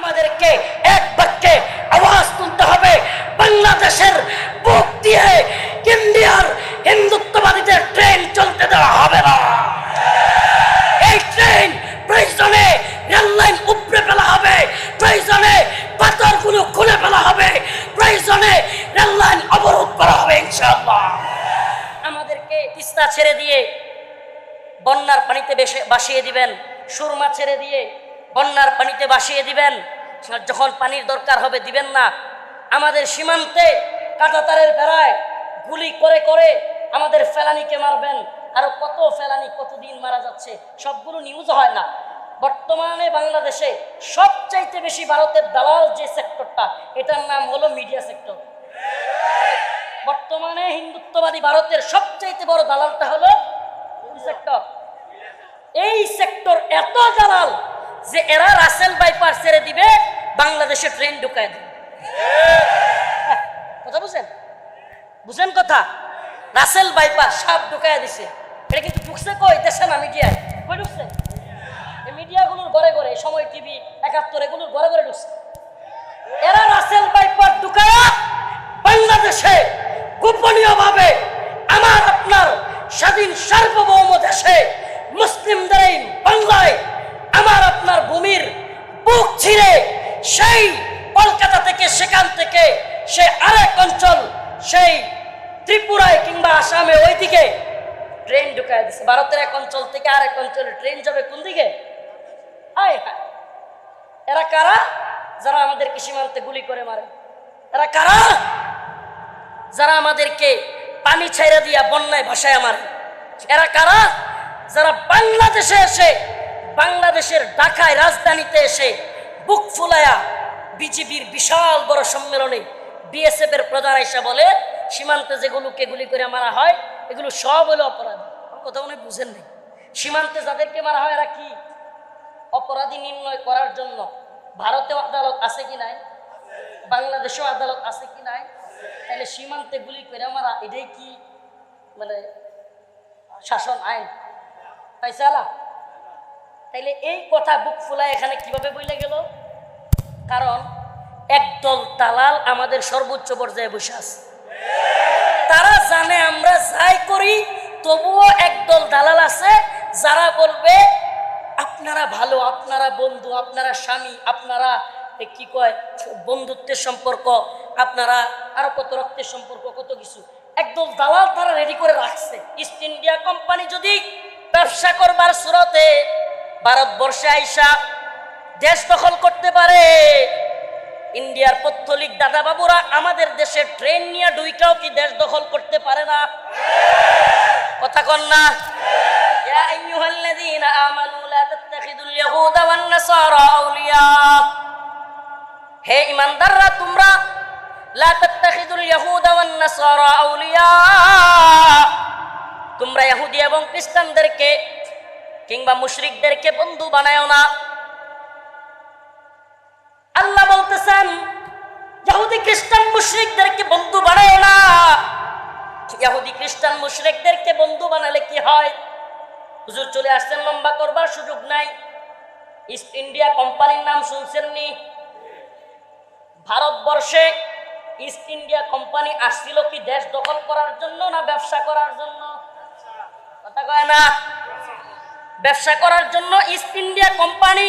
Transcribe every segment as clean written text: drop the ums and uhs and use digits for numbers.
আমাদেরকে এক বাক্যে আওয়াজ তুলতে হবে, বাংলাদেশের বুক দিয়ে ইন্ডিয়ার হিন্দুত্ববাদীদের ট্রেন চলতে দেওয়া হবে না। এই ট্রেন প্রয়োজনে রেল লাইন উপড়ে ফেলা হবে, প্রয়োজনে পাথরগুলো খুলে ফেলা হবে, প্রয়োজনে রেল লাইন অবরোধ করা হবে ইনশাআল্লাহ। আমাদেরকে তিস্তা ছেড়ে দিয়ে বন্যার পানিতে ভাসিয়ে দিবেন, সুরমা ছেড়ে দিয়ে বন্যার পানিতে ভাসিয়ে দিবেন, যখন পানির দরকার হবে দিবেন না। আমাদের সীমান্তে কাঁটাতারের বেড়ায় গুলি করে করে আমাদের ফেলানিকে মারবেন, আরো কত ফেলানি কতদিন মারা যাচ্ছে, সবগুলো নিউজ হয় না। বর্তমানে বাংলাদেশে সবচাইতে বেশি ভারতের দালাল যে সেক্টরটা, এটার নাম হলো মিডিয়া সেক্টর। বর্তমানে হিন্দুত্ববাদী ভারতের সবচাইতে বড় দালালটা হলো সেক্টর। এই সেক্টর এত দালাল যে এরা রাসেল বাইপাস ছেড়ে দিবে, বাংলাদেশে ট্রেন ঢুকায় দেবে। কথা বুঝেন? বুঝেন কথা? রাসেল বাইপাস সাপ ঢুকায় দিছে। এটা কিন্তু ঢুকছে কই? দেশে না, মিডিয়ায়। কই ঢুকছে? এই মিডিয়াগুলোর ঘরে ঘরে, সময় টিভি, ৭১ এগুলোর ঘরে ঘরে ঢুকছে। এরা রাসেল বাইপাস ঢুকায় বাংলাদেশে গোপনীয়ভাবে আমার আপনার স্বাধীন সার্বভৌম দেশে মুসলিমদের এই বাংলায় আমার আপনার ভূমির বুক ছিঁড়ে সেই কলকাতা থেকে, সেখান থেকে সে আরেক অঞ্চল, সেই ত্রিপুরায় কিংবা আসামে ওইদিকে ট্রেন ঢুকায় দিচ্ছে। ভারতের এক অঞ্চল থেকে আরেক অঞ্চলে ট্রেন যাবে কোন দিকে? হায় হায়, এরা কারা? যারা আমাদেরকে সীমান্তে গুলি করে মারে। এরা কারা? যারা আমাদেরকে পানি ছেড়ে দিয়া বন্যায় ভাসায় মারে। এরা কারা? যারা বাংলাদেশে এসে, বাংলাদেশের ঢাকায় রাজধানীতে এসে বুক ফুলায়া বিজিবির বিশাল বড় সম্মেলনে বিএসএফ এর প্রধান আইসা বলে সীমান্তে যেগুলোকে গুলি করে মারা হয় এগুলো সব হলো অপরাধী। কথা উনি বুঝেন নেই। সীমান্তে যাদেরকে মারা হয় এরা কি? অপরাধী নির্ণয় করার জন্য ভারতেও আদালত আছে কি নাই? বাংলাদেশেও আদালত আছে কি নাই? তাহলে সীমান্তে গুলি করে মারা এটাই কি মানে শাসন আইন পাইছালা? তাইলে এই কথা বুক ফুলায় এখানে কিভাবে বইলে গেল? কারণ একদল দালাল আমাদের সর্বোচ্চ পর্যায়ে বসে আছে। তারা জানে আমরা যাই করি, তবুও একদল দালাল আছে যারা বলবে আপনারা ভালো, আপনারা বন্ধু, আপনারা স্বামী, আপনারা কি কয় বন্ধুত্বের সম্পর্ক, আপনারা আরো কত রক্তের সম্পর্ক, কত কিছু। একদল দালাল তারা রেডি করে রাখছে। ইস্ট ইন্ডিয়া কোম্পানি যদি ব্যবসা করবার সুরতে ভারতবর্ষে আইসা দেশ দখল করতে পারে, ইন্ডিয়ার পত্তলিক দাদা বাবুরা আমাদের দেশে ট্রেন নিয়ে ঢুইকাও কি দেশ দখল করতে পারে না? কথা কন না? ইয়া আইয়ুহাল্লাযীনা আমানু লা তাত্তাখিযুল ইয়াহুদা ওয়ান নাসারা আউলিয়া। হে ঈমানদাররা, তোমরা লা তাত্তাখিযুল ইয়াহুদা ওয়ান নাসারা আউলিয়া, তোমরা ইহুদি এবং খ্রিস্টানদেরকে কিংবা মুশরিকদেরকে বন্ধু বানায়ও না। আল্লাহ বলতেছেন ইহুদি খ্রিস্টান মুশরিকদেরকে বন্ধু বানায়ও না। ইহুদি খ্রিস্টান মুশরিকদেরকে বন্ধু বানালে কি হয়? হুজুর চলে আসছেন, লম্বা করবার সুযোগ নাই। ইস্ট ইন্ডিয়া কোম্পানির নাম শুনছেন নি? ভারতবর্ষে ইস্ট ইন্ডিয়া কোম্পানি আসছিল কি দেশ দখল করার জন্য না ব্যবসা করার জন্য? কথা কয় না? ব্যবসা করার জন্য ইস্ট ইন্ডিয়া কোম্পানি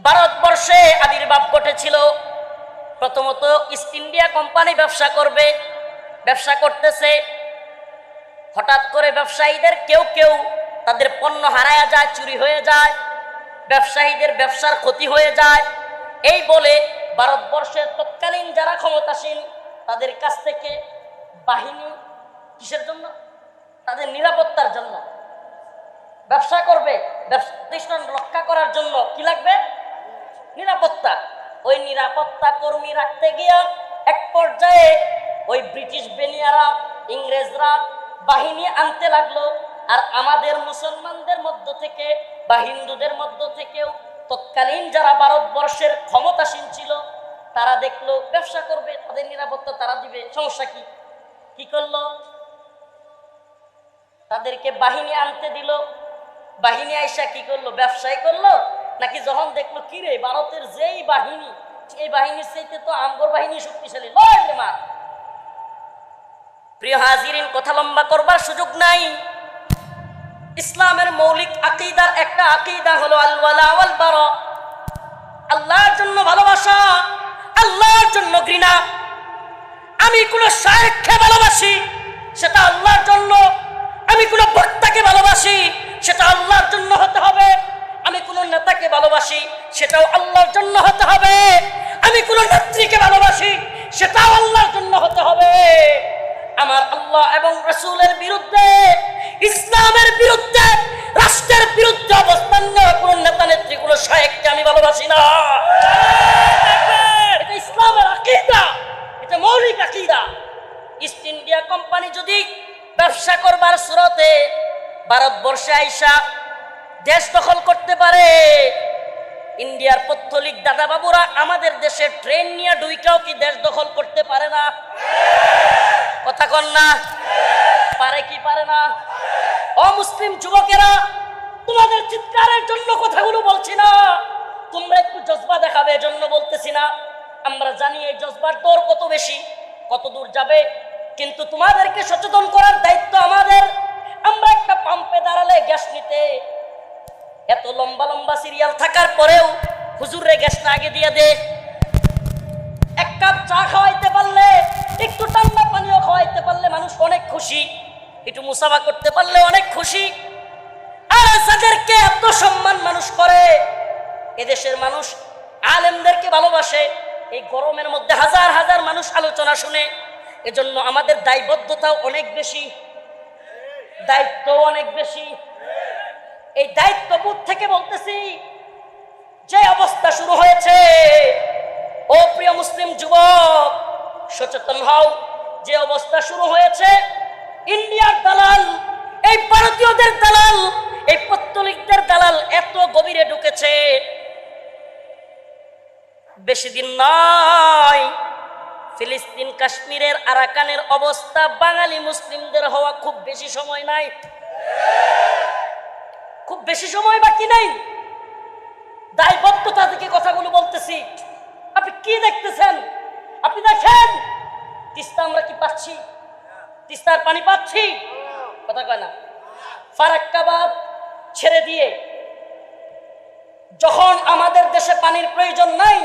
ভারতবর্ষে আবির্ভাব ঘটেছিল। প্রথমত ইস্ট ইন্ডিয়া কোম্পানি ব্যবসা করবে, ব্যবসা করতেছে, হঠাৎ করে ব্যবসায়ীদের কেউ কেউ তাদের পণ্য হারায়া যায়, চুরি হয়ে যায়, ব্যবসায়ীদের ব্যবসার ক্ষতি হয়ে যায়। এই বলে ভারতবর্ষের তৎকালীন যারা ক্ষমতাসীন তাদের কাছ থেকে বাহিনী, কিসের জন্য? তাদের নিরাপত্তার জন্য। ব্যবসা করবে, প্রতিষ্ঠান রক্ষা করার জন্য কি লাগবে? নিরাপত্তা। ওই নিরাপত্তা কর্মী রাখতে গিয়া এক পর্যায়ে ওই ব্রিটিশ বেনিয়ারা, ইংরেজরা বাহিনী আনতে লাগলো। আর আমাদের মুসলমানদের মধ্য থেকে বা হিন্দুদের মধ্য থেকেও তৎকালীন যারা ভারতবর্ষের ক্ষমতাসীন ছিল তারা দেখলো ব্যবসা করবে, তাদের নিরাপত্তা তারা দিবে, সমস্যা কি? কি করলো? তাদেরকে বাহিনী আনতে দিল। বাহিনী আইসা কি করলো? ব্যবসায় করলো, নাকি যখন দেখলো কি রে ভারতের যেই বাহিনী, এই বাহিনীর চাইতে তো আমগর বাহিনী শক্তিশালী, লয় রে মা। প্রিয় হাজিরিন, কথা লম্বা করবার সুযোগ নাই। ইসলামের মৌলিক আকীদার একটা আকীদা হলো আল ওয়ালা ওয়াল বারা, আল্লাহর জন্য ভালোবাসা, আল্লাহর জন্য ঘৃণা। আমি কোন শায়েখকে ভালোবাসি সেটা আল্লাহর জন্য, আমি কোন বক্তাকে ভালোবাসি সেটা আল্লাহর জন্য হতে হবে, আমি কোন নেতাকে ভালোবাসি সেটাও আল্লাহর জন্য হতে হবে, আমি কোন নেত্রীকে ভালোবাসি সেটাও আল্লাহর জন্য হতে হবে। আমার আল্লাহ এবং রাসূলের বিরুদ্ধে, ইসলামের বিরুদ্ধে, রাষ্ট্রের বিরুদ্ধে অবস্থান নেওয়া কোন নেতা নেত্রী, কোন শায়েখকে আমি ভালোবাসি না। এটা ইসলামের আকীদা, এটা মৌলিক আকীদা। ইস্ট ইন্ডিয়া কোম্পানি যদি ব্যবসা করবার সুরতে ভারতবর্ষে আইসা দেশ দখল করতে পারে, ইন্ডিয়ার পত্তলিক দাদা বাবুরা আমাদের দেশে ট্রেন নিয়ে ঢুইকাও কি দেশ দখল করতে পারে না? কথা কন না, পারে কি পারে না? অমুসলিম যুবকেরা, তোমাদের চিৎকারের জন্য কথাগুলো বলছি না, তোমরা একটু জজবা দেখাবে এজন্য বলতেছি না। আমরা জানি এই জজবার দর কত বেশি, কত দূর যাবে, কিন্তু তোমাদেরকে সচেতন করার দায়িত্ব আমাদের। আমরা একটা পাম্পে দাঁড়ালে গ্যাস নিতে এত লম্বা লম্বা সিরিয়াল থাকার পরেও হুজুরে গ্যাসটা আগে দিয়ে দে। এক কাপ চা খাওয়াইতে পারলে, একটু ঠান্ডা পানীয় খাওয়াইতে পারলে মানুষ অনেক খুশি, একটু মুসাফা করতে পারলে অনেক খুশি। আর যাদেরকে এত সম্মান মানুষ করে, এদেশের মানুষ আলেমদেরকে ভালোবাসে, এই গরমের মধ্যে হাজার হাজার মানুষ আলোচনা শুনে, এজন্য আমাদের দায়বদ্ধতাও অনেক বেশি, দায়িত্ব অনেক বেশি। এই দায়িত্ববোধ থেকে বলতেছি, যে অবস্থা শুরু হয়েছে, ও প্রিয় মুসলিম যুবক সচেতন হও। যে অবস্থা শুরু হয়েছে, ইন্ডিয়ার দালাল, এই ভারতীয়দের দালাল, এই পত্তলিকদের দালাল এত গভীরে ঢুকেছে, বেশি দিন নয় ফিলিস্তিন কাশ্মীরের আরাকানের অবস্থা বাঙালি মুসলিমদের হওয়া খুব বেশি সময় নাই, খুব বেশি সময় বাকি নাই। দায়বদ্ধতা থেকে কথাগুলো বলতেছি। আপনি কি দেখতেছেন? আপনি দেখেন তিস্তা আমরা কি পাচ্ছি? তিস্তার পানি পাচ্ছি? কথা কয় না। ফারাক্কাবাদ ছেড়ে দিয়ে যখন আমাদের দেশে পানির প্রয়োজন নাই,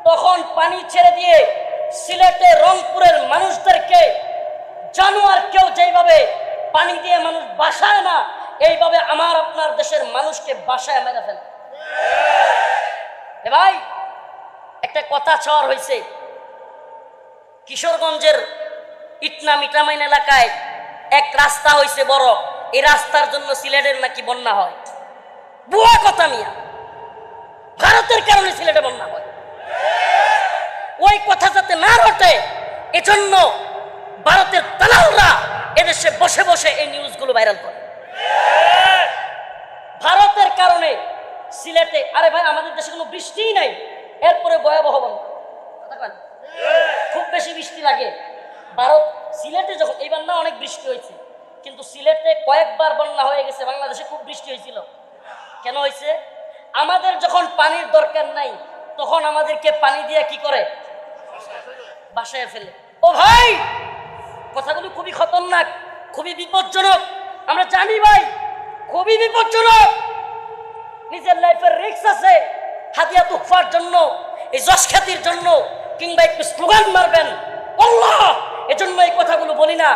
তখন পানি ছেড়ে দিয়ে সিলেটে রংপুরের মানুষদেরকে জানোয়ার কেউ যেইভাবে পানি দিয়ে মানুষ বাসায় না, এইভাবে আমার আপনার দেশের মানুষকে বাসায় মেরে ফেলে। ভাই, একটা কথা চর হয়েছে, কিশোরগঞ্জের ইটনা মিটামাইন এলাকায় এক রাস্তা হয়েছে বড়, এই রাস্তার জন্য সিলেটের নাকি বন্যা হয়। বুয়া কথা মিয়া, ভারতের কারণে সিলেটে বন্যা হয়। ওই কথা যাতে না রটে, এজন্য ভারতের দালালরা এদেশে বসে বসে এই নিউজগুলো ভাইরাল করে। ভারতের কারণে সিলেটে, আরে ভাই আমাদের দেশে কোনো বৃষ্টিই নাই, এরপরে ভয়াবহ বন্যা। খুব বেশি বৃষ্টি লাগে ভারত, সিলেটে যখন এইবার না অনেক বৃষ্টি হয়েছে, কিন্তু সিলেটে কয়েকবার বন্যা হয়ে গেছে। বাংলাদেশে খুব বৃষ্টি হয়েছিল, কেন হয়েছে? আমাদের যখন পানির দরকার নাই, তখন আমাদেরকে পানি দিয়ে কি করে? বাসায় ফেলে। ও ভাই, কথাগুলো খুবই খতরনাক, খুবই বিপজ্জনক। আমরা জানি ভাই, খুবই বিপজ্জনক। নিজের লাইফের রিস্ক আছে, হাদিয়া তুফার জন্য, এই যশ খ্যাতির জন্য, কিংবা একটু স্লোগান মারবেন আল্লাহ, এজন্য এই কথাগুলো বলি না।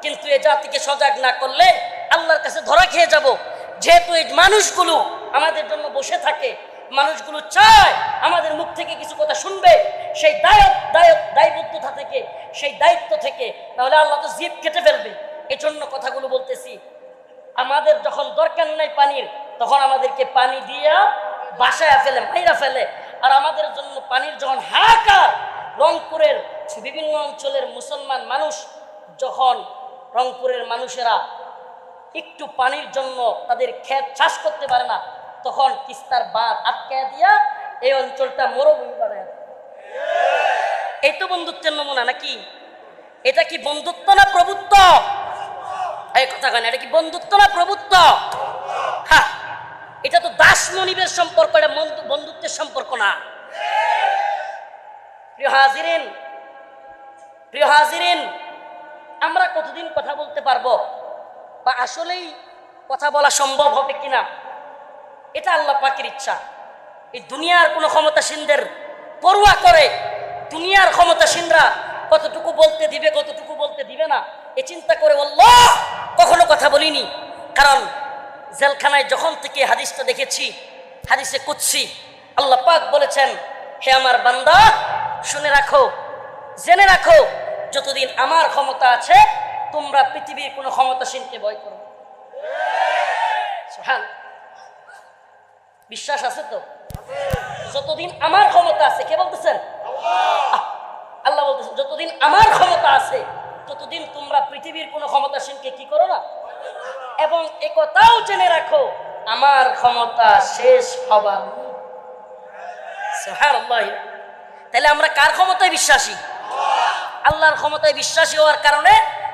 কিন্তু এই জাতিকে সজাগ না করলে আল্লাহর কাছে ধরা খেয়ে যাব। যেহেতু এই মানুষগুলো আমাদের জন্য বসে থাকে, মানুষগুলো চায় আমাদের মুখ থেকে কিছু কথা শুনবে, সেই দায়বদ্ধতা থেকে, সেই দায়িত্ব থেকে, তাহলে আল্লাহ তো জিভ কেটে ফেলবে। এজন্য কথাগুলো বলতেছি। আমাদের যখন দরকার নাই পানির, তখন আমাদেরকে পানি দিয়া বাসায় ফেলে, মাইরা ফেলে। আর আমাদের জন্য পানির যখন হাহাকার, রংপুরের বিভিন্ন অঞ্চলের মুসলমান মানুষ, যখন রংপুরের মানুষেরা একটু পানির জন্য তাদের ক্ষেত চাষ করতে পারে না, তখন তিস্তার বাঁধ আটকায় দিয়া এই অঞ্চলটা মরুভূমি বানায়। এই তো বন্ধুত্বের নমুনা নাকি? এটা কি বন্ধুত্ব না প্রভুত্ব? এই কথা কেন, এটা কি বন্ধুত্ব না প্রভুত্ব? হ্যাঁ, এটা তো দাস মনিবের সম্পর্ক, এটা বন্ধুত্বের সম্পর্ক না। প্রিয় হাজিরিন, প্রিয় হাজিরিন, আমরা কতদিন কথা বলতে পারবো বা আসলেই কথা বলা সম্ভব হবে কিনা এটা আল্লাহ পাকের ইচ্ছা। এই দুনিয়ার কোনো ক্ষমতাসীনদের পরোয়া করে দুনিয়ার ক্ষমতাসীনরা কতটুকু বলতে দিবে কতটুকু বলতে দিবে না এ চিন্তা করে আল্লাহ কখনো কথা বলিনি। কারণ জেলখানায় যখন থেকে হাদিসটা দেখেছি, হাদিসে কুদসি আল্লাহ পাক বলেছেন, হে আমার বান্দা শুনে রাখো, জেনে রাখো, যতদিন আমার ক্ষমতা আছে তোমরা পৃথিবীর কোনো ক্ষমতাসীনকে ভয় করো। সুবহান, বিশ্বাস আছে তো? যতদিন আমার ক্ষমতা আছে, কে বলতেছেন? আল্লাহ বলতেছেন, যতদিন আমার ক্ষমতা আছে ততদিন তোমরা পৃথিবীর কোনো ক্ষমতাসীনকে কি করো না। এবং একথাও জেনে রাখো, আমার ক্ষমতা শেষ হবার। সুবহানাল্লাহ। তাহলে আমরা কার ক্ষমতায় বিশ্বাসী? আল্লাহর ক্ষমতায় বিশ্বাসী হওয়ার কারণে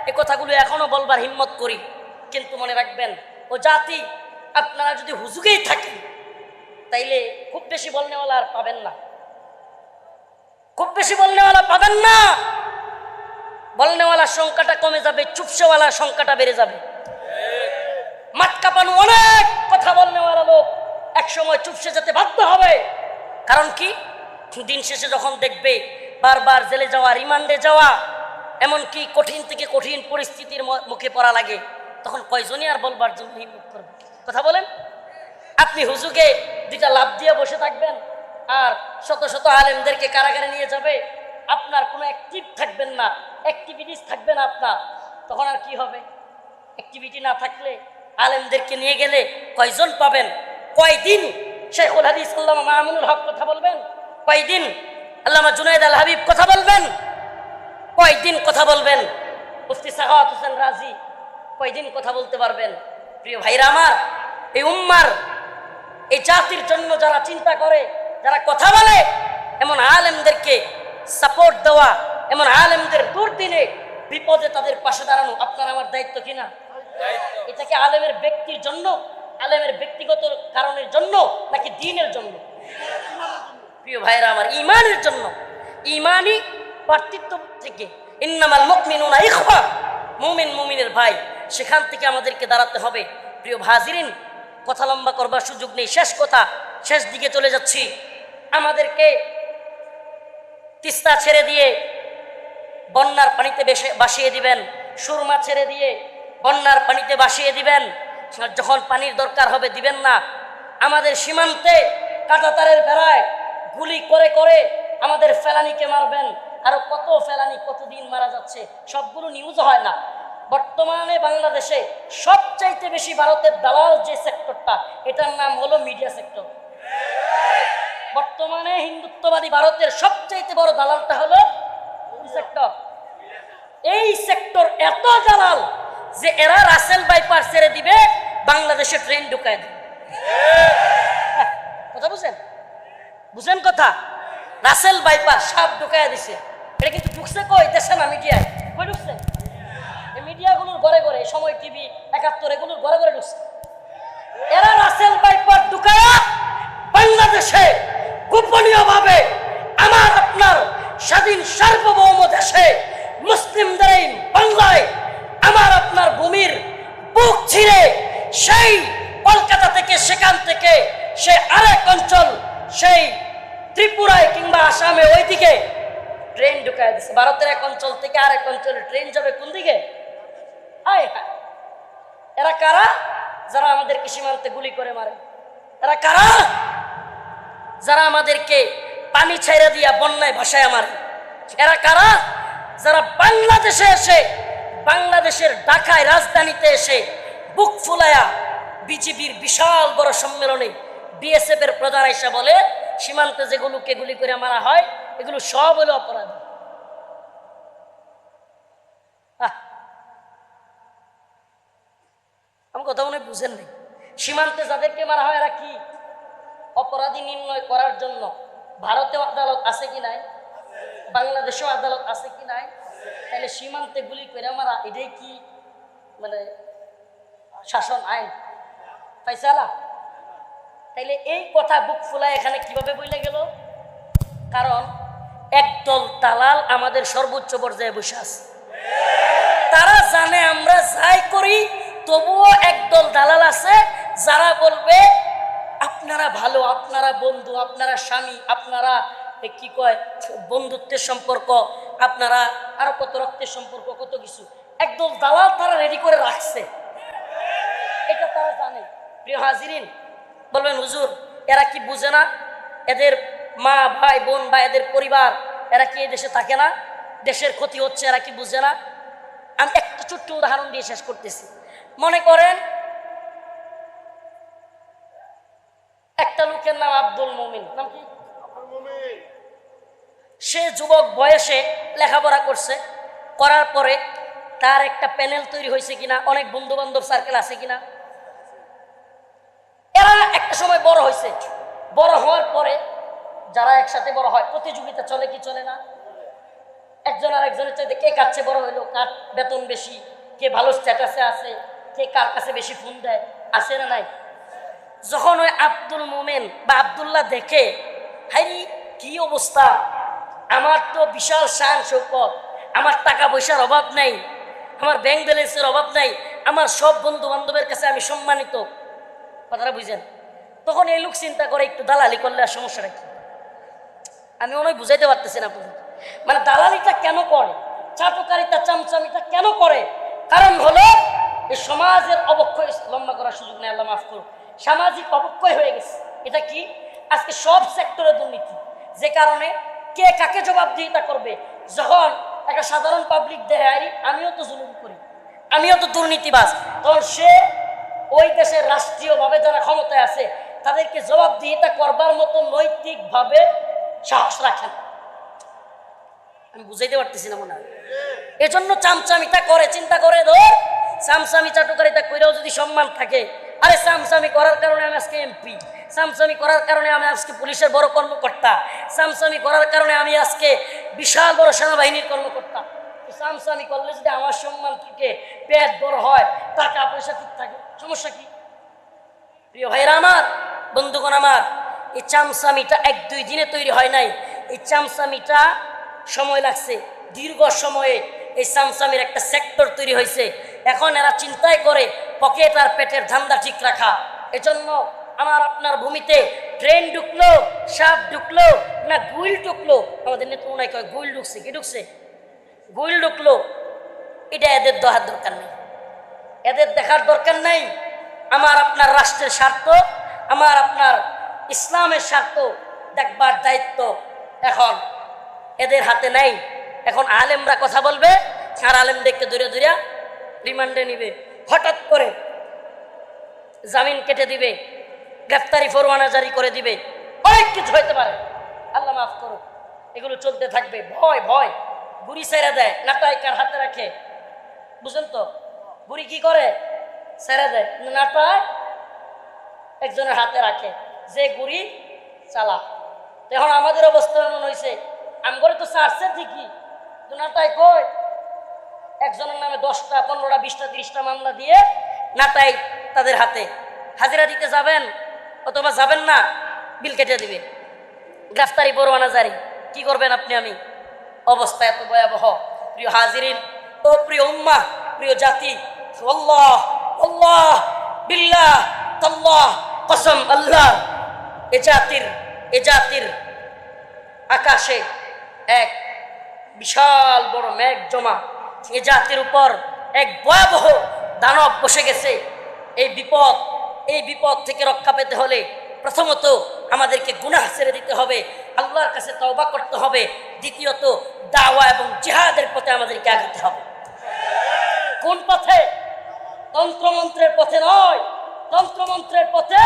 এই কথাগুলো এখনো বলবার হিম্মত করি। কিন্তু মনে রাখবেন, ও জাতি আপনারা যদি হুজুগেই থাকেন তাইলে খুব বেশি বলনেওয়ালা আর পাবেন না, খুব বেশি বলনেওয়ালা পাবেন না। বলনেওয়ালার সংখ্যাটা কমে যাবে, চুপসেওয়ালার সংখ্যাটা বেড়ে যাবে। মাঠ কাঁপানো অনেক কথা বলনেওয়ালা লোক একসময় চুপসে যেতে বাধ্য হবে। কারণ কি, দিন শেষে যখন দেখবে বারবার জেলে যাওয়া, রিমান্ডে যাওয়া, এমনকি কঠিন থেকে কঠিন পরিস্থিতির মুখে পড়া লাগে, তখন কয়জনই আর বলবার জন্য হিম্মত করবে? কথা বলেন। আপনি হুজুগে দুইটা লাভ দিয়ে বসে থাকবেন আর শত শত আলেমদেরকে কারাগারে নিয়ে যাবে, আপনার কোনো অ্যাক্টিভ থাকবেন না, অ্যাক্টিভিটিস থাকবে না আপনার, তখন আর কি হবে? অ্যাক্টিভিটি না থাকলে আলেমদেরকে নিয়ে গেলে কয়জন পাবেন? কয়দিন শেখুল হাদিস আল্লামা মামুনুল হক কথা বলবেন? কয়দিন আল্লামা জুনায়েদ আল হাবিব কথা বলবেন? কয়দিন কথা বলবেন? মুফতি সাখাওয়াত হোসেন রাজি কয়দিন কথা বলতে পারবেন? প্রিয় ভাইরা আমার, এই উম্মার, এই জাতির জন্য যারা চিন্তা করে, যারা কথা বলে, এমন আলেমদেরকে সাপোর্ট দেওয়া, এমন আলেমদের দুর্দিনে বিপদে তাদের পাশে দাঁড়ানো আপনার আমার দায়িত্ব কিনা? এটা কি আলেমের ব্যক্তির জন্য, আলেমের ব্যক্তিগত কারণের জন্য, নাকি দ্বীনের জন্য? প্রিয় ভাইরা আমার, ঈমানের জন্য। ঈমানি পার্থিত্ব থেকে, ইন্নামাল মুমিনুনা ইখওয়া, মুমিন মুমিনের ভাই, সেখান থেকে আমাদেরকে দাঁড়াতে হবে। প্রিয় হাজিরিন, কথা লম্বা করবার সুযোগ নেই, শেষ কথা, শেষ দিকে চলে যাচ্ছি। আমাদেরকে তিস্তা ছেড়ে দিয়ে বন্যার পানিতে ভাসিয়ে দিবেন, সুরমা ছেড়ে দিয়ে বন্যার পানিতে ভাসিয়ে দিবেন, যখন পানির দরকার হবে দিবেন না। আমাদের সীমান্তে কাঁটাতারের বেড়ায় গুলি করে করে আমাদের ফেলানিকে মারবেন। আরো কত ফেলানি কতদিন মারা যাচ্ছে, সবগুলো নিউজ হয় না। বর্তমানে বাংলাদেশে সবচাইতে বেশি ভারতের দালাল যে সেক্টরটা, এটার নাম হলো মিডিয়া সেক্টর। বর্তমানে হিন্দুত্ববাদী ভারতের সবচাইতে বড় দালালটা হলো সেক্টর। এই সেক্টর এত দালাল যে এরা রাসেল বাইপাস ছেড়ে দিবে, বাংলাদেশে ট্রেন ঢুকায় দেবে। কথা বুঝেন? বুঝেন কথা? রাসেল বাইপাস সাপ ঢুকায় দিছে। এটা কিন্তু ঢুকছে কই? দেশে না, মিডিয়ায়। কই ঢুকছে? এই মিডিয়াগুলোর ঘরে ঘরে, সময় টিভি, ৭১ এগুলোর ঘরে ঘরে ঢুকছে। এরা রাসেল বাইপাস ঢুকায়া বাংলাদেশে গোপনীয়ভাবে আমার আপনার স্বাধীন সার্বভৌম দেশে মুসলিমদের এই বাংলায় আমার আপনার ভূমির বুক ছিঁড়ে সেই কলকাতা থেকে, সেখান থেকে সে আরেক অঞ্চল, সেই ত্রিপুরায় কিংবা আসামে ওইদিকে ট্রেন ঢুকায় দিচ্ছে। ভারতের এক অঞ্চল থেকে আরেক অঞ্চলে ট্রেন যাবে কোন দিকে? হায় হায়, এরা কারা? যারা আমাদেরকে সীমান্তে গুলি করে মারে। এরা কারা? যারা আমাদেরকে পানি ছেড়ে দিয়া বন্যায় ভাসায় মারে। এরা কারা? যারা বাংলাদেশে এসে, বাংলাদেশের ঢাকায় রাজধানীতে এসে বুক ফুলায়া বিজিবির বিশাল বড় সম্মেলনে বিএসএফ এর প্রধান এসে বলে, সীমান্তে যেগুলোকে গুলি করে মারা হয় এগুলো সব হলো অপরাধ। আমার কথা মনে বুঝেন নাই? সীমান্তে যাদেরকে মারা হয় এরা কি অপরাধী নির্ণয় করার জন্য ভারতেও আদালত আছে কি নাই? বাংলাদেশেও আদালত আছে কি নাই? তাহলে সীমান্তে গুলি করে মারা এটাই কি মানে শাসন আইন ফাইসালা? তাইলে এই কথা বুক ফুলায় এখানে কিভাবে বইলে গেল? কারণ একদল দালাল আমাদের সর্বোচ্চ পর্যায়ে বসে আছে। তারা জানে আমরা যাই করি, তবুও একদল দালাল আছে যারা বলবে আপনারা ভালো, আপনারা বন্ধু, আপনারা স্বামী, আপনারা কি কয় বন্ধুত্বের সম্পর্ক, আপনারা আরো কত রক্তের সম্পর্ক, কত কিছু একদল দালাল তারা রেডি করে রাখছে। এটা তারা জানে। প্রিয় হাজিরিন, বলবেন হুজুর এরা কি বুঝে না? এদের মা ভাই বোন বা এদের পরিবার এরা কি এই দেশে থাকে না? দেশের ক্ষতি হচ্ছে, এরা কি বুঝে না? আমি একটা ছোট্ট উদাহরণ দিয়ে শেষ করতেছি। মনে করেন একটা লোকের নাম আব্দুল মুমিন, নাম কি? সে যুবক বয়সে লেখাপড়া করছে, করার পরে তার একটা প্যানেল তৈরি হয়েছে কিনা, অনেক বন্ধু বান্ধব সার্কেল আছে কিনা, এরা একটা সময় বড় হয়েছে। বড় হওয়ার পরে যারা একসাথে বড় হয়, প্রতিযোগিতা চলে কি চলে না? একজন আর একজনের চাইতে কে কাছে বড় হইলো, কার বেতন বেশি, কে ভালো স্ট্যাটাসে আছে, কে কার কাছে বেশি ফোন দেয়, আছে না নাই? যখন ওই আব্দুল মোমেন বা আব্দুল্লাহ দেখে হাইরি কি অবস্থা, আমার তো বিশাল শান শৌকত, আমার টাকা পয়সার অভাব নাই, আমার ব্যাংক ব্যালেন্সের অভাব নাই, আমার সব বন্ধু বান্ধবের কাছে আমি সম্মানিত, কথাটা বুঝেন? তখন এই লোক চিন্তা করে একটু দালালি করলে আর সমস্যাটা কি? আমি অনেক বুঝাইতে পারতেছি না আপনাদের। মানে দালালিটা কেন করে, চাটুকারিতা চামচামিটা কেন করে? কারণ হলো এই সমাজের অবক্ষয়। লম্বা করার সুযোগ নেই, আল্লাহ মাফ করুন। সামাজিক অবক্ষয় হয়ে গেছে। এটা কি? আজকে সব সেক্টরে দুর্নীতি, যে কারণে কে কাকে জবাবদিহিতা করবে। যখন একটা সাধারণ পাবলিক দেখে আমিও তো জুলুম করি, আমিও তো দুর্নীতিবাজ, তখন সে ওই দেশের রাষ্ট্রীয়ভাবে যারা ক্ষমতায় আছে তাদেরকে জবাবদিহিতা করবার মতো নৈতিকভাবে সাহস রাখেন। আমি বুঝাইতে পারতেছি না মনে হয়। এজন্য চামচামিটা করে, চিন্তা করে ধর চামচামি চাটুকারিতা কইরাও যদি সম্মান থাকে, আরে চামচামি করার কারণে আমি আজকে এমপি, চামচামি করার কারণে আমি আজকে পুলিশের বড় কর্মকর্তা, চামচামি করার কারণে আমি আজকে বিশাল বড় সেনাবাহিনীর কর্মকর্তা। চামচামি করলে যদি আমার সম্মান থাকে, পেট বড় হয়, টাকা পয়সা ঠিক থাকে, সমস্যা কি? প্রিয় ভাইরা আমার, বন্ধুগণ আমার, এই চামচামিটা এক দুই দিনে তৈরি হয় নাই। এই চামচামিটা সময় লাগছে, দীর্ঘ সময়ে এই চামচামির একটা সেক্টর তৈরি হয়েছে। এখন এরা চিন্তাই করে পকেট আর পেটের ধান্দা ঠিক রাখা। এজন্য আমার আপনার ভূমিতে ট্রেন ঢুকলো, সাপ ঢুকলো না গুইল ঢুকলো, আমাদের নেতা মনে কয় গুইল ঢুকছে, কি ঢুকছে? গুইল ঢুকলো, এটা এদের দেখার দরকার নেই, এদের দেখার দরকার নেই। আমার আপনার রাষ্ট্রের স্বার্থ, আমার আপনার ইসলামের স্বার্থ দেখবার দায়িত্ব এখন এদের হাতে নাই। এখন আলেমরা কথা বলবে, আর আলেমদেরকে দূরে দূরে রিমান্ডে নিবে, হঠাৎ করে জামিন কেটে দিবে, গ্রেফতারি পরোয়ানা জারি করে দিবে, অনেক কিছু হইতে পারে, আল্লাহ মাফ করুক। এগুলো চলতে থাকবে। ভয় ভয় বুড়ি ছেড়ে দেয়, নাটাই কার হাতে রাখে, বুঝলেন তো? বুড়ি কি করে? ছেড়ে দেয়, নাটাই একজনের হাতে রাখে, যে গুড়ি চালা। এখন আমাদের অবস্থা এমন হয়েছে, আমি করে তো চারছে ঠিকই, নাটাই কই একজনের নামে 10টা 15টা 20টা 30টা মামলা দিয়ে নাটাই তাদের হাতে। হাজিরা দিতে যাবেন অথবা যাবেন না, বিল কেটে দিবে, গ্রেফতারি পরোয়ানা জারি। কি করবেন আপনি? আমি অবস্থা এত ভয়াবহ। প্রিয় হাজিরিন ও প্রিয় উম্মাহ, প্রিয় জাতি, আল্লাহ আল্লাহ বিল্লাহ তাল্লাহ কসম আল্লাহ, এ জাতির আকাশে এক বিশাল বড় মেঘ জমা, এ জাতির উপর এক ভয়াবহ দানব বসে গেছে। এই বিপদ থেকে রক্ষা পেতে হলে প্রথমত আমাদেরকে গুনাহ ছেড়ে দিতে হবে, আল্লাহর কাছে তওবা করতে হবে। দ্বিতীয়ত দাওয়া এবং জিহাদের পথে আমাদেরকে আগাতে হবে। কোন পথে? তন্ত্রমন্ত্রের পথে নয়, তন্ত্রমন্ত্রের পথে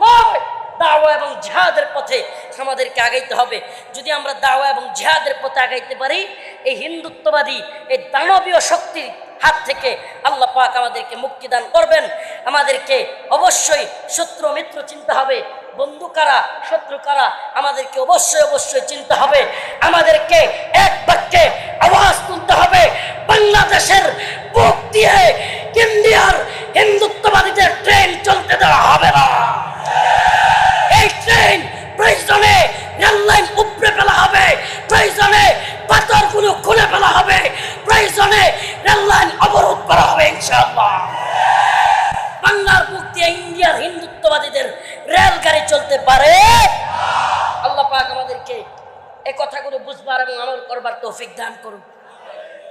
নয়, দাওয়া এবং জিহাদের পথে আমাদেরকে আগাইতে হবে। যদি আমরা দাওয়া এবং জিহাদের পথে আগাইতে পারি, এই হিন্দুত্ববাদী এই দানবীয় শক্তির হাত থেকে আল্লাহ পাক আমাদেরকে মুক্তি দান করবেন। আমাদেরকে অবশ্যই শত্রু মিত্র চিনতে হবে, বন্ধু কারা শত্রু কারা আমাদেরকে অবশ্যই চিনতে হবে। আমাদেরকে এক বাক্যে আওয়াজ তুলতে হবে, বাংলাদেশের বুক দিয়ে ইন্ডিয়ার হিন্দুত্ববাদীদের ট্রেন চলতে দেওয়া হবে না। প্রয়োজনে রেললাইন উপড়ে ফেলা হবে, প্রয়োজনে পাথরগুলো খুলে ফেলা হবে, প্রয়োজনে রেললাইন অবরোধ করা হবে ইনশাআল্লাহ। বাংলার বুক দিয়ে ইন্ডিয়ার হিন্দুত্ববাদীদের রেলগাড়ি চলতে পারে। আল্লাহ পাক আমাদেরকে এই কথাগুলো বুঝবার এবং আমল করবার তৌফিক দান করুন।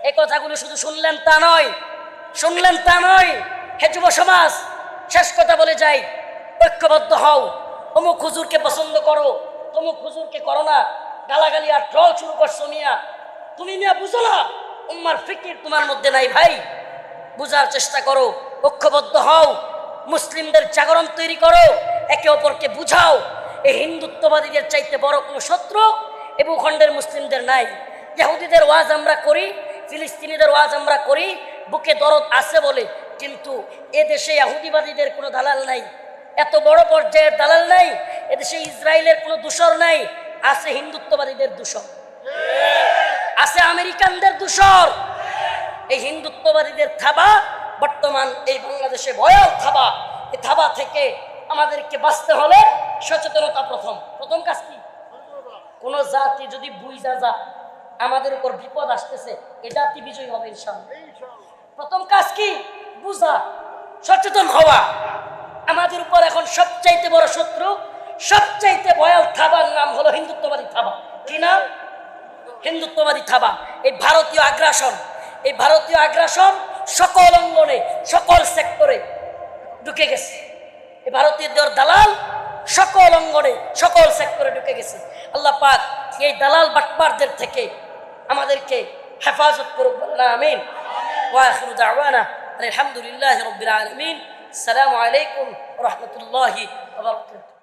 এই কথাগুলো শুধু শুনলেন তা নয়, শুনলেন তা নয়। হে যুব সমাজ, শেষ কথা বলে যাই, ঐক্যবদ্ধ হও। অমুক হুজুরকে পছন্দ করো, তমুক হুজুরকে করো না, গালাগালি আর ট্রল শুরু করছো মিয়া। তুমি মিয়া বুঝো না, উম্মার ফিকির তোমার মধ্যে নাই ভাই। বুঝার চেষ্টা করো, ঐক্যবদ্ধ হও, মুসলিমদের জাগরণ তৈরি করো, একে অপরকে বুঝাও। এই হিন্দুত্ববাদীদের চাইতে বড় কোনো শত্রু এ ভূখণ্ডের মুসলিমদের নাই। ইহুদিদের ওয়াজ আমরা করি, ফিলিস্তিনিদের ওয়াজ আমরা করি, বুকে দরদ আছে বলে, কিন্তু এদেশে ইহুদিবাদীদের কোনো দালাল নাই, এত বড় পর্যায়ের দালাল নাই। এদেশে ইসরায়েলের কোনো দূষর নাই, আছে হিন্দুত্ববাদীদের দূষর, আছে আমেরিকানদের দূষর। এই হিন্দুত্ববাদীদের থাবা বর্তমান এই বাংলাদেশে ভয়াল থাবা। এই থাবা থেকে আমাদেরকে বাঁচতে হলে সচেতনতা প্রথম কাজ কি? কোন জাতি যদি বুঝা যা আমাদের উপর বিপদ আসতেছে, এ জাতি বিজয়ী হবে ইনশাআল্লাহ। প্রথম কাজ কি? বুঝা, সচেতন হওয়া। আমাদের উপর এখন সবচাইতে বড় শত্রু, সবচাইতে ভয়াল থাবার নাম হলো হিন্দুত্ববাদী থাবা। কি নাম? হিন্দুত্ববাদী থাবা। এই ভারতীয় আগ্রাসন, এই ভারতীয় আগ্রাসন সকল অঙ্গনে, সকল সেক্টরে ঢুকে গেছে। এই ভারতীয়দের দালাল সকল অঙ্গনে, সকল সেক্টরে ঢুকে গেছে। আল্লাহ পাক এই দালাল বাটপারদের থেকে আমাদেরকে হেফাজত করুক, আমিন। ওয়া আখিরু দাওয়ানা আলহামদুলিল্লাহি রাব্বিল আলামিন। আসসালামু আলাইকুম ওয়া রাহমাতুল্লাহি ওয়া বারাকাতুহু।